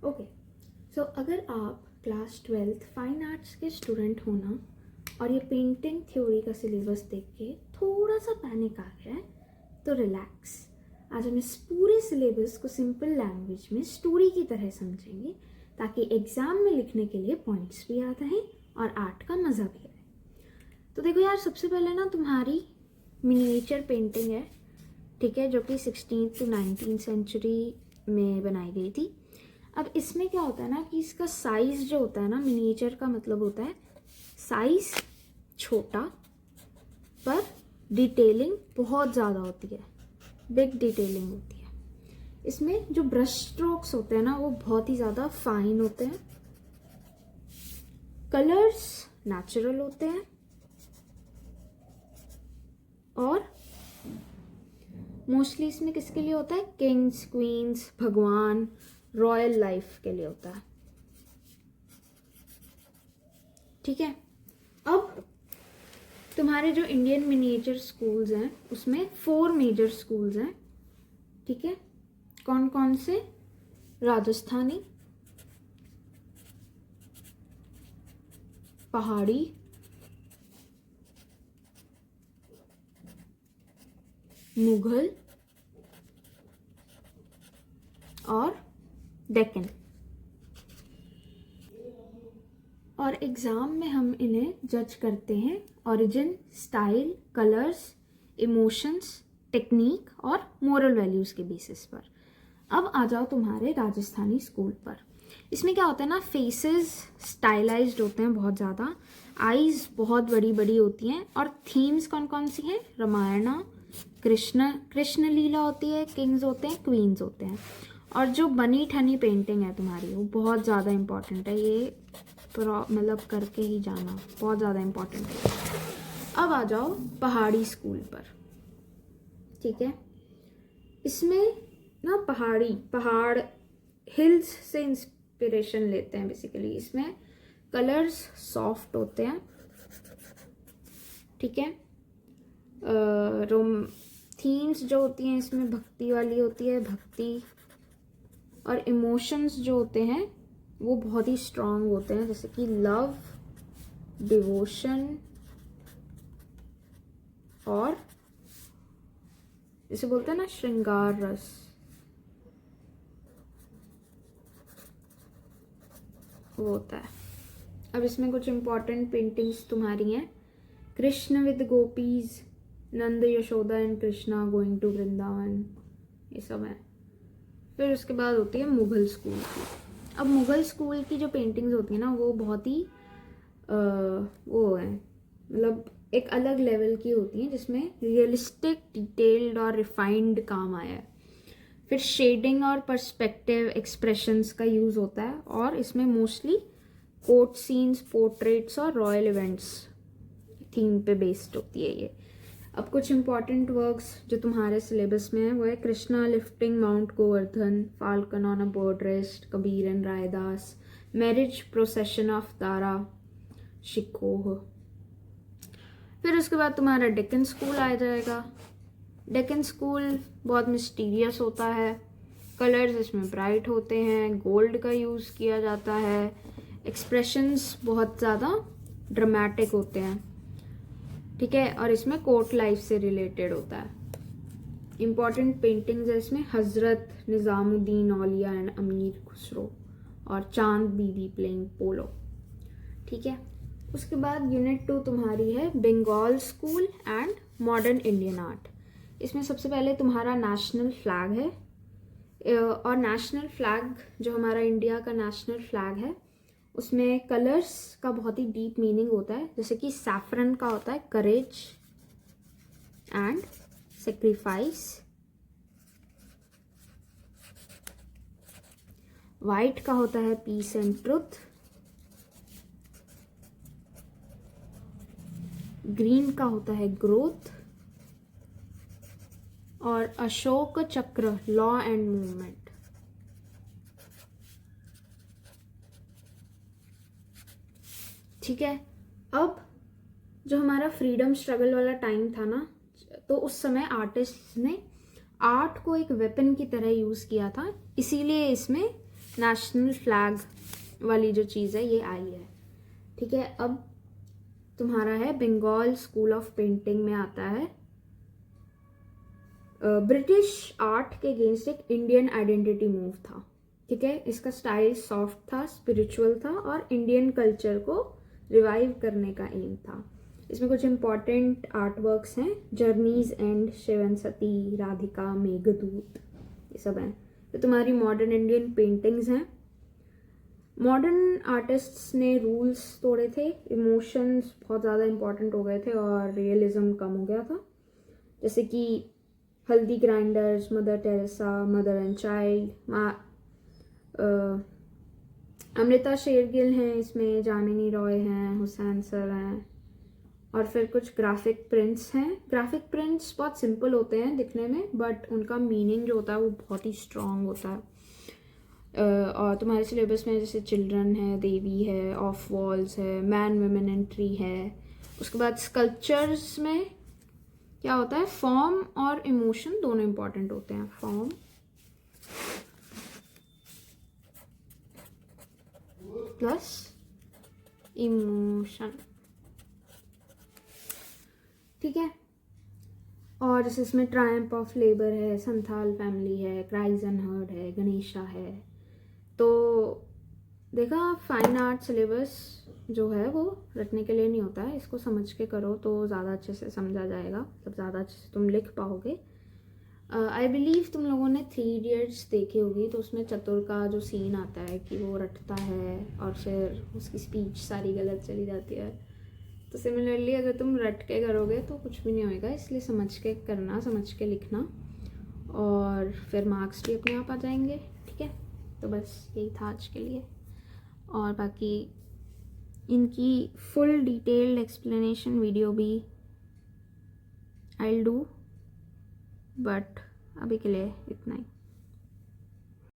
Okay, सो अगर आप class 12th fine arts के स्टूडेंट हो ना और ये पेंटिंग थ्योरी का सिलेबस देख के थोड़ा सा पैनिक आ गया है तो रिलैक्स। आज हम इस पूरे सिलेबस को सिंपल लैंग्वेज में स्टोरी की तरह समझेंगे ताकि एग्जाम में लिखने के लिए पॉइंट्स भी याद रहें और आर्ट का मज़ा भी आए। तो देखो यार, सबसे पहले ना तुम्हारी मिनिएचर पेंटिंग है, ठीक है, जो कि 16th to 19th सेंचुरी में बनाई गई थी। अब इसमें क्या होता है ना कि इसका साइज़ जो होता है ना, मिनिएचर का मतलब होता है साइज़ छोटा पर डिटेलिंग बहुत ज़्यादा होती है, बिग डिटेलिंग होती है। इसमें जो ब्रश स्ट्रोक्स होते हैं ना वो बहुत ही ज़्यादा फाइन होते हैं, कलर्स नेचुरल होते हैं और मोस्टली इसमें किसके लिए होता है, किंग्स, क्वींस, भगवान, रॉयल लाइफ के लिए होता है। ठीक है, अब तुम्हारे जो इंडियन मिनिएचर स्कूल्स हैं उसमें 4 मेजर स्कूल्स हैं। ठीक है, कौन कौन से? राजस्थानी, पहाड़ी, मुगल और डेक्कन। और एग्ज़ाम में हम इन्हें जज करते हैं origin, style, colours, emotions, technique और मोरल वैल्यूज़ के बेसिस पर। अब आ जाओ तुम्हारे राजस्थानी स्कूल पर। इसमें क्या होता है ना, फेसेस स्टाइलाइज्ड होते हैं बहुत ज़्यादा, आईज बहुत बड़ी बड़ी होती हैं और थीम्स कौन कौन सी हैं? रामायण, कृष्ण लीला होती है, किंग्स होते हैं, क्वींस होते हैं। और जो बनी ठनी पेंटिंग है तुम्हारी वो बहुत ज़्यादा इम्पॉर्टेंट है, ये मतलब करके ही जाना, बहुत ज़्यादा इम्पॉर्टेंट है। अब आ जाओ पहाड़ी स्कूल पर। ठीक है, इसमें ना पहाड़ हिल्स से इंस्पिरेशन लेते हैं बेसिकली। इसमें कलर्स सॉफ्ट होते हैं, ठीक है, थीम्स जो होती हैं इसमें भक्ति वाली होती है, भक्ति, और इमोशंस जो होते हैं वो बहुत ही स्ट्रांग होते हैं, जैसे कि लव, डिवोशन और जैसे बोलते हैं ना श्रृंगार रस। वो होता है। अब इसमें कुछ इम्पॉर्टेंट पेंटिंग्स तुम्हारी हैं। Krishna with gopis, Nand Yashoda and Krishna going to Vrindavan, ये सब है। फिर उसके बाद होती है मुगल स्कूल की। अब मुगल स्कूल की जो पेंटिंग्स होती है ना वो बहुत ही वो है, मतलब एक अलग लेवल की होती हैं जिसमें रियलिस्टिक, डिटेल्ड और रिफाइंड काम आया है। फिर शेडिंग और पर्सपेक्टिव एक्सप्रेशंस का यूज़ होता है और इसमें मोस्टली कोर्ट सीन्स, पोर्ट्रेट्स और रॉयल इवेंट्स थीम पे बेस्ड होती है ये। अब कुछ इंपॉर्टेंट वर्क्स जो तुम्हारे सिलेबस में है वो है Krishna lifting mount Govardhan, falcon on a bird rest, Kabir and Raidas, marriage procession of Dara Shikoh. फिर उसके बाद तुम्हारा डेक्कन स्कूल आ जाएगा। डेक्कन स्कूल बहुत मिस्टीरियस होता है, कलर्स इसमें ब्राइट होते हैं, गोल्ड का यूज़ किया जाता है, एक्सप्रेशंस बहुत ज़्यादा ड्रामेटिक होते हैं, ठीक है, और इसमें कोर्ट लाइफ से रिलेटेड होता है। इम्पॉर्टेंट पेंटिंग्स है इसमें हजरत निज़ामुद्दीन औलिया एंड अमीर खुसरो और चांद बीबी प्लेइंग पोलो। ठीक है, उसके बाद यूनिट 2 तुम्हारी है Bengal school and modern Indian art. इसमें सबसे पहले तुम्हारा नेशनल फ्लैग है, और नेशनल फ्लैग जो हमारा इंडिया का नेशनल फ्लैग है उसमें कलर्स का बहुत ही डीप मीनिंग होता है, जैसे कि सैफरन का होता है करेज एंड सेक्रीफाइस, वाइट का होता है पीस एंड ट्रुथ, ग्रीन का होता है ग्रोथ और अशोक चक्र लॉ एंड मूवमेंट। ठीक है, अब जो हमारा फ्रीडम स्ट्रगल वाला टाइम था ना, तो उस समय आर्टिस्ट ने आर्ट को एक वेपन की तरह यूज़ किया था, इसीलिए इसमें नेशनल फ्लैग वाली जो चीज़ है ये आई है। ठीक है, अब तुम्हारा है बंगाल स्कूल ऑफ पेंटिंग में आता है ब्रिटिश आर्ट के अगेंस्ट एक इंडियन आइडेंटिटी मूव था। ठीक है, इसका स्टाइल सॉफ्ट था, स्पिरिचुअल था और इंडियन कल्चर को रिवाइव करने का एम था। इसमें कुछ इंपॉर्टेंट आर्ट वर्क्स हैं, जर्नीज एंड शिवन सती, राधिका, मेघदूत, ये सब हैं। तो तुम्हारी मॉडर्न इंडियन पेंटिंग्स हैं। मॉडर्न आर्टिस्ट्स ने रूल्स तोड़े थे, इमोशंस बहुत ज़्यादा इंपॉर्टेंट हो गए थे और रियलिज्म कम हो गया था। जैसे कि haldi grinders, mother Teresa, mother and child, Amrita Shergil हैं इसमें, जामिनी रॉय हैं, हुसैन सर हैं। और फिर कुछ ग्राफिक प्रिंट्स हैं। ग्राफिक प्रिंट्स बहुत सिंपल होते हैं दिखने में, बट उनका मीनिंग जो होता है वो बहुत ही स्ट्रॉन्ग होता है। और तुम्हारे सिलेबस में जैसे चिल्ड्रन है, देवी है, ऑफ वॉल्स है, मैन वुमेन एंड ट्री है। उसके बाद स्कल्पचर्स में क्या होता है, फॉर्म और इमोशन दोनों इंपॉर्टेंट होते हैं। Form plus emotion. ठीक है, और जैसे इसमें ट्रायम्फ ऑफ लेबर है, संथाल फैमिली है, क्राइज एंड हर्ड है, गणेशा है। तो देखा, फाइन आर्ट सिलेबस जो है वो रटने के लिए नहीं होता है, इसको समझ के करो तो ज़्यादा अच्छे से समझा जाएगा, मतलब ज़्यादा अच्छे से तुम लिख पाओगे। आई बिलीव तुम लोगों ने 3 इडियट्स देखी होगी, तो उसमें चतुर का जो सीन आता है कि वो रटता है और फिर उसकी स्पीच सारी गलत चली जाती है। तो सिमिलरली अगर तुम रट के करोगे तो कुछ भी नहीं होएगा, इसलिए समझ के करना, समझ के लिखना, और फिर मार्क्स भी अपने आप आ जाएंगे। ठीक है, तो बस यही था आज के लिए। और बाकी इनकी फुल डिटेल्ड एक्सप्लेनेशन वीडियो भी आई विल डू, बट अभी के लिए इतना ही।